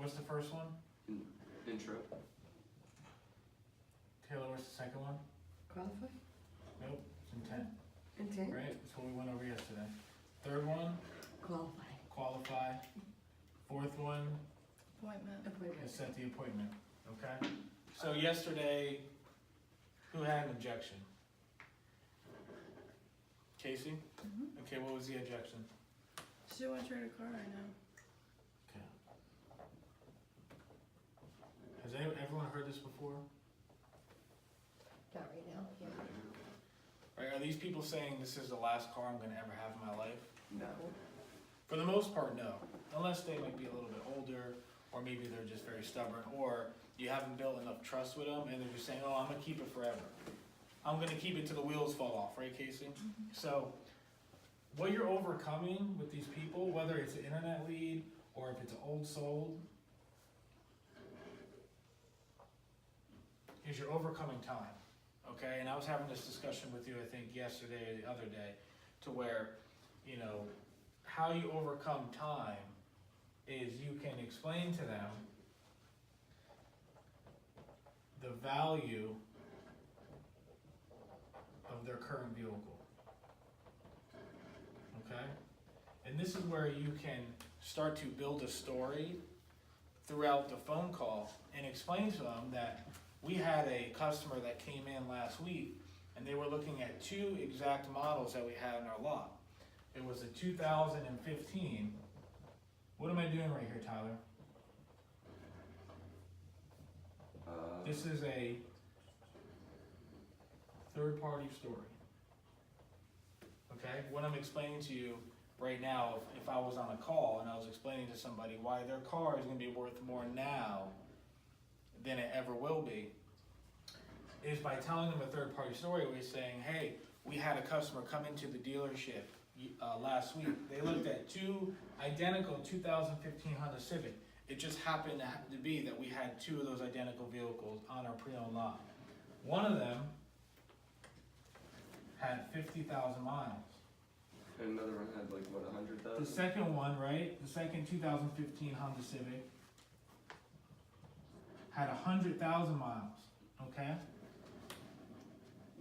what's the first one? Intro. Taylor, what's the second one? Qualify? Nope, it's intent, Intent? right? That's what we went over yesterday. Third one, Qualify. qualify. Fourth one Appointment. is Appointment. set the appointment, okay? So yesterday, who had an objection? Casey? Mm-hmm. Okay, what was the objection? She don't want to trade a car right now. Okay. Has everyone heard this before? Not right now, yeah. Right, are these people saying this is the last car I'm gonna ever have in my life? No. For the most part, no. Unless they might be a little bit older, or maybe they're just very stubborn, or you haven't built enough trust with them, and they're just saying, oh, I'm gonna keep it forever. I'm gonna keep it till the wheels fall off, right, Casey? So, what you're overcoming with these people, whether it's an internet lead, or if it's an old sold, is you're overcoming time, okay? And I was having this discussion with you, I think, yesterday or the other day, to where, you know, how you overcome time is you can explain to them the value of their current vehicle, okay? And this is where you can start to build a story throughout the phone call and explain to them that we had a customer that came in last week and they were looking at two exact models that we had in our lot. It was a 2015. What am I doing right here, Tyler? This is a third-party story. Okay? What I'm explaining to you right now, if I was on a call and I was explaining to somebody why their car is going to be worth more now than it ever will be, is by telling them a third-party story. We're saying, hey, we had a customer come into the dealership last week. They looked at two identical 2015 Honda Civic. It just happened to be that we had two of those identical vehicles on our pre-owned lot. One of them had 50,000 miles. And another one had like, what, 100,000? The second one, right? The second 2015 Honda Civic had 100,000 miles, okay?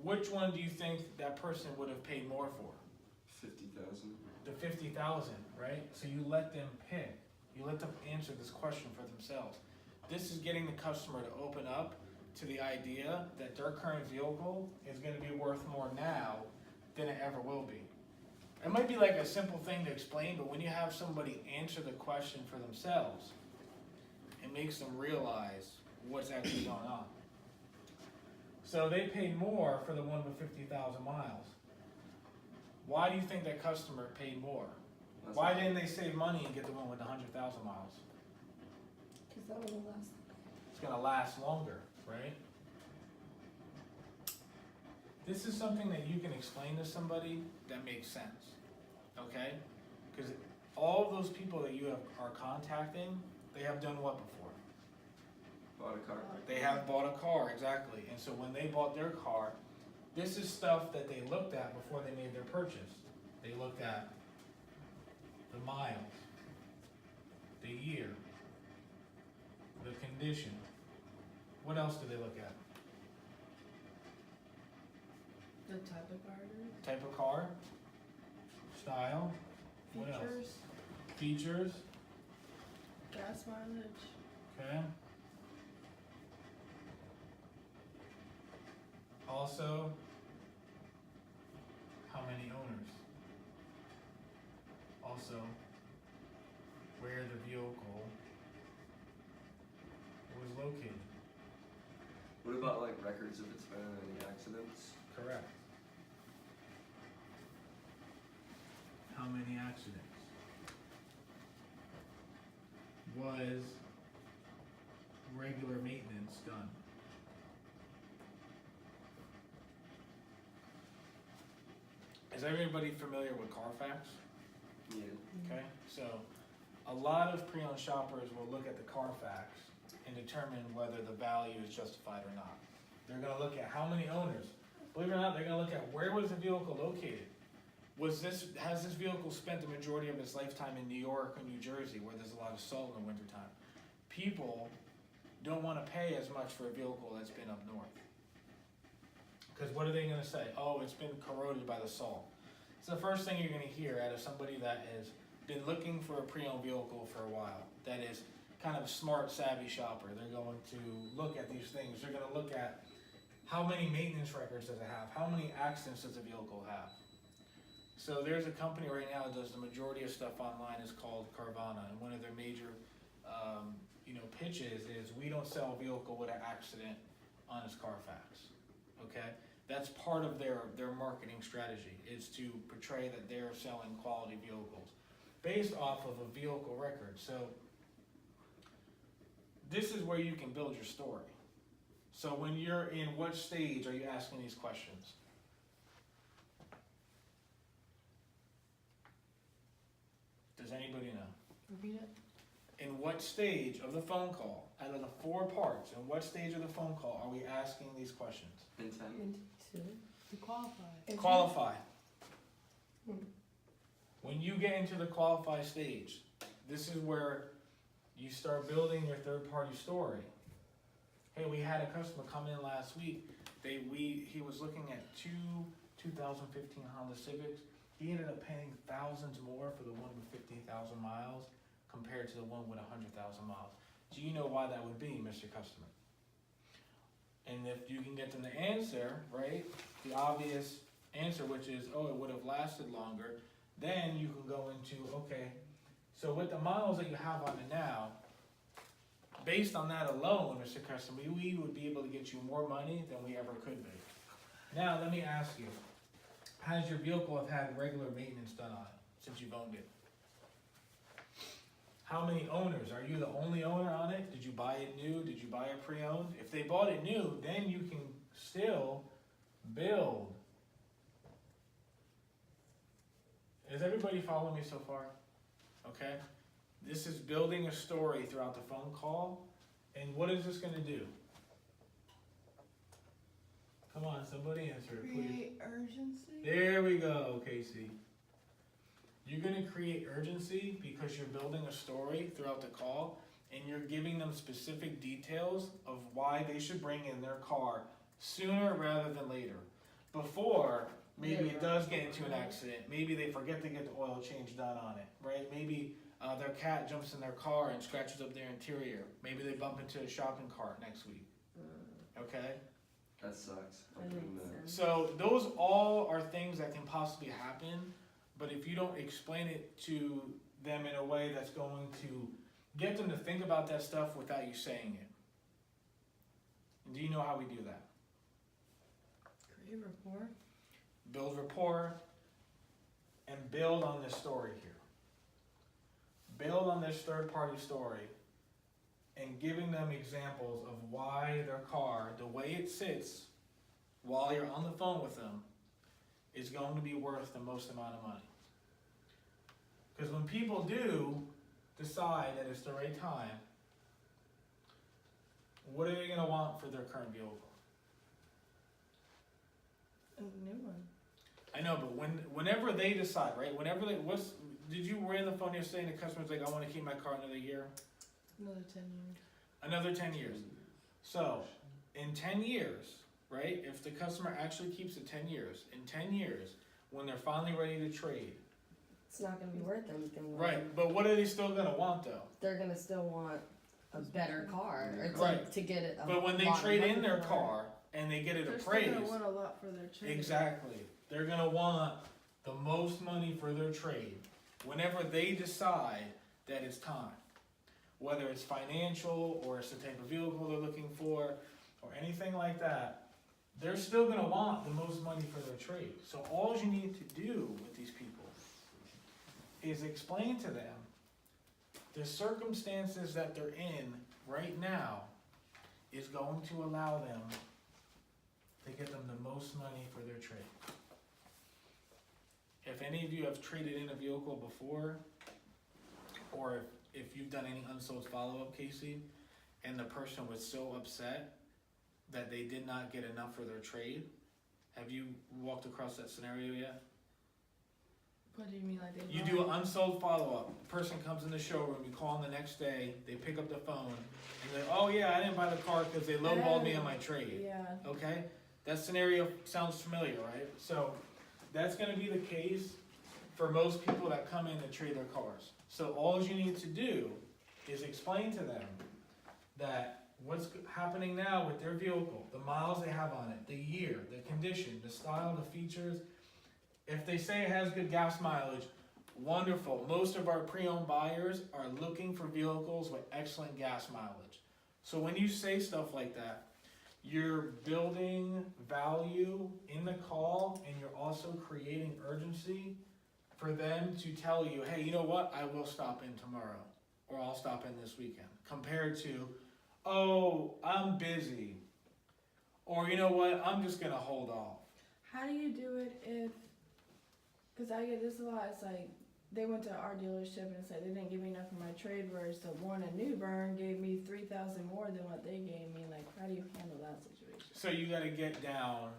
Which one do you think that person would have paid more for? 50,000. The 50,000, right? So you let them pick. You let them answer this question for themselves. This is getting the customer to open up to the idea that their current vehicle is going to be worth more now than it ever will be. It might be like a simple thing to explain, but when you have somebody answer the question for themselves, it makes them realize what's actually going on. So they paid more for the one with 50,000 miles. Why do you think that customer paid more? Why didn't they save money and get the one with 100,000 miles? Because that will last. It's gonna last longer, right? This is something that you can explain to somebody that makes sense, okay? Because all of those people that you are contacting, they have done what before? Bought a car. They have bought a car, exactly. And so when they bought their car, this is stuff that they looked at before they made their purchase. They looked at the miles, the year, the condition. What else do they look at? The type of car it is. Type of car, style, what else? Features. Features, Gas mileage. okay. Also, how many owners? Also, where the vehicle was located. What about like records if it's been in any accidents? Correct. How many accidents? Was regular maintenance done? Is everybody familiar with Carfax? Yeah. Okay, so a lot of pre-owned shoppers will look at the Carfax and determine whether the value is justified or not. They're gonna look at how many owners. Believe it or not, they're gonna look at where was the vehicle located. Has this vehicle spent the majority of its lifetime in New York or New Jersey, where there's a lot of salt in the wintertime? people don't wanna pay as much for a vehicle that's been up north. Cause what are they gonna say? Oh, it's been corroded by the salt. It's the first thing you're gonna hear out of somebody that has been looking for a pre-owned vehicle for a while. That is kind of a smart, savvy shopper. They're going to look at these things. They're gonna look at how many maintenance records does it have? How many accidents does the vehicle have? So there's a company right now that does the majority of stuff online. It's called Carvana, and one of their major, pitches is we don't sell a vehicle with an accident on its Carfax. Okay, that's part of their marketing strategy, is to portray that they're selling quality vehicles based off of a vehicle record. So this is where you can build your story. So when you're in what stage are you asking these questions? Does anybody know? Repeat it. In what stage of the phone call, out of the 4 parts, in what stage of the phone call are we asking these questions? Intent. To qualify. Qualify. Hmm. When you get into the qualify stage, this is where you start building your third-party story. Hey, we had a customer come in last week. He was looking at 2015 Honda Civics. He ended up paying thousands more for the one with 50,000 miles compared to the one with 100,000 miles. Do you know why that would be, Mr. Customer? And if you can get them to answer, right, the obvious answer, which is, oh, it would have lasted longer, then you can go into, okay, so with the miles that you have on it now, based on that alone, Mr. Customer, we would be able to get you more money than we ever could be. Now, let me ask you, has your vehicle have had regular maintenance done on it since you've owned it? How many owners? Are you the only owner on it? Did you buy it new? Did you buy it pre-owned? If they bought it new, then you can still build. Is everybody following me so far? Okay? This is building a story throughout the phone call. And what is this going to do? Come on, somebody answer it, please. Create urgency. There we go, Casey. You're going to create urgency because you're building a story throughout the call, and you're giving them specific details of why they should bring in their car sooner rather than later. Before, maybe it does get into an accident. Maybe they forget to get the oil change done on it, right? Maybe their cat jumps in their car and scratches up their interior. Maybe they bump into a shopping cart next week. Okay? That sucks. That makes sense. So those all are things that can possibly happen, but if you don't explain it to them in a way that's going to get them to think about that stuff without you saying it. Do you know how we do that? Create rapport. Build rapport and build on this story here. Build on this third-party story and giving them examples of why their car, the way it sits while you're on the phone with them, is going to be worth the most amount of money. Because when people do decide that it's the right time, what are they going to want for their current vehicle? A new one. I know, but whenever they decide, right? Whenever they, did you were on the phone yesterday and the customer's like, I want to keep my car another year? Another 10 years. Another 10 years. So, in 10 years, right? If the customer actually keeps it 10 years, in 10 years, when they're finally ready to trade. It's not gonna be worth anything. Right, but what are they still gonna want though? They're gonna still want a better car, or Right. to get it. But when they trade in their car and they get it They're appraised. still gonna want a lot for their trade. Exactly. They're gonna want the most money for their trade whenever they decide that it's time. Whether it's financial or it's the type of vehicle they're looking for or anything like that, they're still gonna want the most money for their trade. So all you need to do with these people is explain to them the circumstances that they're in right now is going to allow them to get them the most money for their trade. If any of you have traded in a vehicle before, or if you've done any unsold follow-up, Casey, and the person was so upset that they did not get enough for their trade, have you walked across that scenario yet? What do you mean, like they? You do an unsold follow-up. Person comes in the showroom, you call them the next day, they pick up the phone, and they're, oh yeah, I didn't buy the car because they lowballed me on my trade. Yeah. Okay? That scenario sounds familiar, right? So that's gonna be the case for most people that come in to trade their cars. So all you need to do is explain to them that what's happening now with their vehicle, the miles they have on it, the year, the condition, the style, the features. If they say it has good gas mileage, wonderful. Most of our pre-owned buyers are looking for vehicles with excellent gas mileage. So when you say stuff like that, you're building value in the call, and you're also creating urgency for them to tell you, hey, you know what, I will stop in tomorrow, or I'll stop in this weekend, compared to, oh, I'm busy, or you know what, I'm just gonna hold off. How do you do it if? Because I get this a lot. It's like they went to our dealership and said they didn't give me enough for my trade, whereas the one in New Bern gave me 3,000 more than what they gave me. Like, how do you handle that situation? So you gotta get down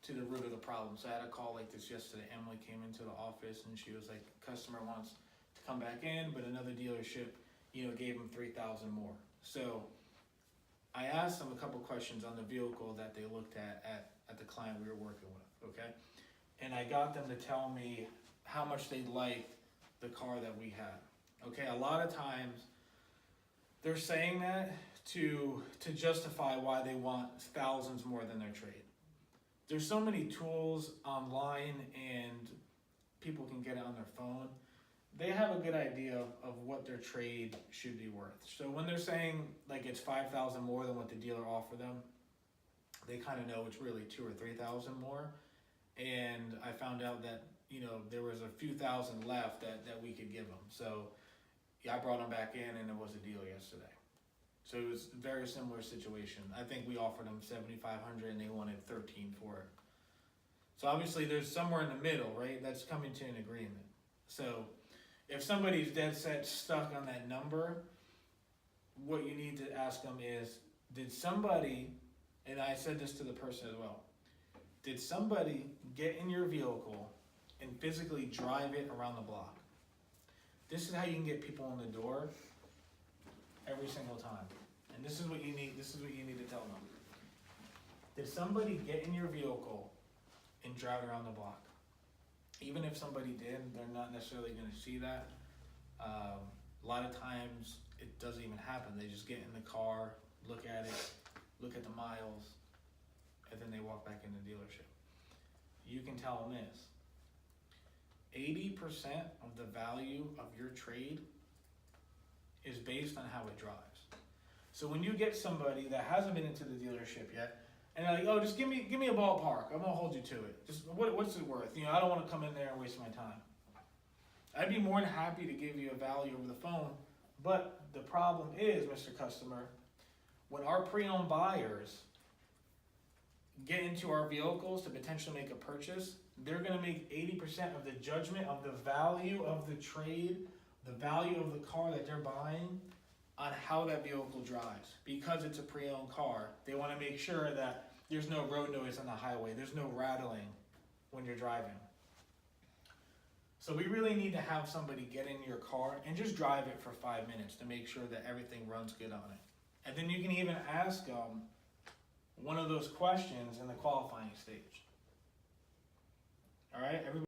to the root of the problem. So I had a call like this yesterday. Emily came into the office and she was like, customer wants to come back in, but another dealership, gave them 3,000 more. So I asked them a couple questions on the vehicle that they looked at the client we were working with, okay? And I got them to tell me how much they liked the car that we had, okay? A lot of times they're saying that to justify why they want thousands more than their trade. There's so many tools online and people can get it on their phone. They have a good idea of what their trade should be worth. So when they're saying like it's 5,000 more than what the dealer offered them, they kind of know it's really 2,000 or 3,000 more. And I found out that, there was a few thousand left that we could give them. So yeah, I brought them back in and it was a deal yesterday. So it was a very similar situation. I think we offered them 7,500 and they wanted 13 for it. So obviously there's somewhere in the middle, right? That's coming to an agreement. So if somebody's dead set stuck on that number, what you need to ask them is, did somebody, and I said this to the person as well, did somebody get in your vehicle and physically drive it around the block? This is how you can get people in the door every single time. And this is what you need to tell them. Did somebody get in your vehicle and drive around the block? Even if somebody did, they're not necessarily gonna see that. A lot of times it doesn't even happen. They just get in the car, look at it, look at the miles, and then they walk back in the dealership. You can tell them this. 80% of the value of your trade is based on how it drives. So when you get somebody that hasn't been into the dealership yet, and they're like, oh, just give me a ballpark, I'm gonna hold you to it. Just what's it worth? I don't wanna come in there and waste my time. I'd be more than happy to give you a value over the phone, but the problem is, Mr. Customer, when our pre-owned buyers get into our vehicles to potentially make a purchase, they're gonna make 80% of the judgment of the value of the trade, the value of the car that they're buying, on how that vehicle drives. Because it's a pre-owned car, they wanna make sure that there's no road noise on the highway, there's no rattling when you're driving. So we really need to have somebody get in your car and just drive it for 5 minutes to make sure that everything runs good on it. And then you can even ask them one of those questions in the qualifying stage. All right, everybody.